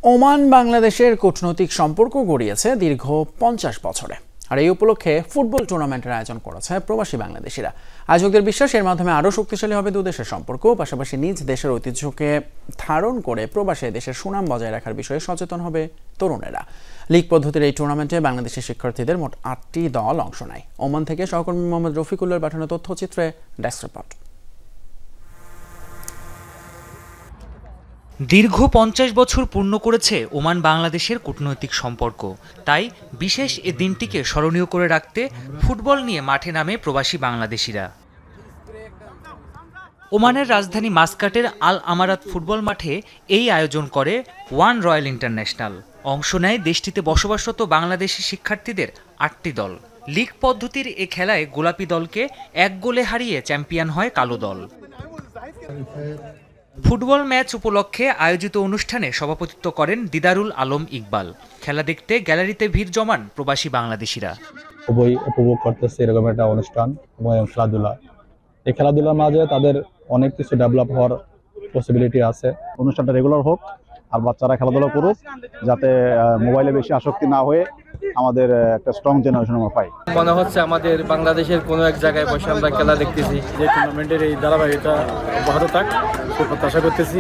Oman বাংলাদেশের কূটনৈতিক সম্পর্ক গড়িয়েছে দীর্ঘ 50 বছরে। আর এই উপলক্ষে ফুটবল টুর্নামেন্টের আয়োজন করেছে প্রবাসী বাংলাদেশিরা। আয়োজকদের বিশ্বাস এর মাধ্যমে আরও শক্তিশালী হবে দুই দেশের সম্পর্ক, পাশাপাশি নিজ দেশের ঐতিহ্যকে ধারণ করে প্রবাসে দেশের সুনাম বজায় রাখার বিষয়ে সচেতন হবে তরুণেরা। লীগ পদ্ধতির এই টুর্নামেন্টে বাংলাদেশের শিক্ষার্থীদের মোট 8টি দল অংশ নেয়। ওমান থেকে সহকর্মী মোহাম্মদ রফিকুল্লার পাঠানো তথ্যচিত্রে ডেস্ক রিপোর্ট। দীর্ঘ 50 বছর পূর্ণ করেছে ওমান বাংলাদেশের কূটনৈতিক সম্পর্ক। তাই বিশেষ এ দিনটিকে স্মরণীয় করে রাখতে ফুটবল নিয়ে মাঠে নামে প্রবাসী বাংলাদেশিরা। ওমানের রাজধানী মাসকাটের আল আমারাত ফুটবল মাঠে এই আয়োজন করে ওয়ান রয়্যাল ইন্টারন্যাশনাল। অংশ নেয় দেশটিতে বসবাসরত বাংলাদেশি শিক্ষার্থীদের 8টি দল। লীগ পদ্ধতির এ খেলায় গোলাপি দলকে 1 গোলে হারিয়ে চ্যাম্পিয়ন হয় কালো দল। ফুটবল ম্যাচ উপলক্ষে আয়োজিত অনুষ্ঠানে সভাপতিত্ব করেন দিদারুল আলম ইকবাল। খেলা দেখতে গ্যালারিতে ভিড় জমান প্রবাসী বাংলাদেশিরা। খুবই উপভোগ করতেছে এরকম একটা অনুষ্ঠান এবং খেলাধুলা। এই খেলাধুলার মাঝে তাদের অনেক কিছু ডেভেলপ হওয়ার পসিবিলিটি আছে। অনুষ্ঠানটা রেগুলার হোক আর বাচ্চারা খেলাধুলা করুক, যাতে মোবাইলে বেশি আসক্তি না হয়ে আমাদের একটা স্ট্রং জেনারেশন আমরা পাই। মনে হচ্ছে আমাদের বাংলাদেশের কোনো এক জায়গায় বসে আমরা খেলা দেখতেছি। যে টুর্নামেন্টের এই ধারাবাহিকতা অব্যাহত থাক প্রত্যাশা করতেছি।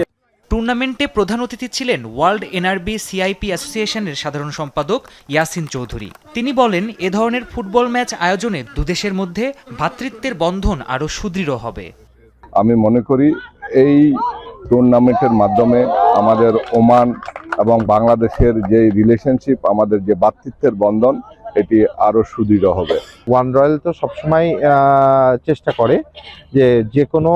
টুর্নামেন্টে প্রধান অতিথি ছিলেন ওয়ার্ল্ড এনআরবি সিআইপি অ্যাসোসিয়েশনের সাধারণ সম্পাদক ইয়াসিন চৌধুরী। তিনি বলেন, এ ধরনের ফুটবল ম্যাচ আয়োজনে দুদেশের মধ্যে ভ্রাতৃত্বের বন্ধন আরও সুদৃঢ় হবে। আমি মনে করি এই টুর্নামেন্টের মাধ্যমে আমাদের ওমান এবং বাংলাদেশের যে রিলেশনশিপ, আমাদের যে ভ্রাতৃত্বের বন্ধন, এটি আরো সুদৃঢ় হবে। ওয়ান রয়্যাল তো সবসময় চেষ্টা করে যে কোনো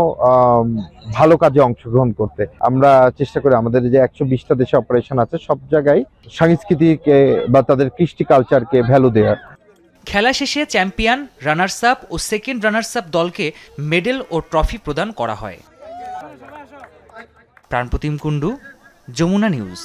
ভালো কাজে অংশগ্রহণ করতে। আমরা চেষ্টা করি আমাদের যে 120টা দেশে অপারেশন আছে সব জায়গায় সাংস্কৃতিক বা তাদের কৃষ্টি কালচারকে ভ্যালু দেওয়ার। খেলা শেষে চ্যাম্পিয়ন, রানার্স আপ ও সেকেন্ড রানার্স আপ দলকে মেডেল ও ট্রফি প্রদান করা হয়। প্রাণপ্রতিম কুণ্ডু, যমুনা নিউজ।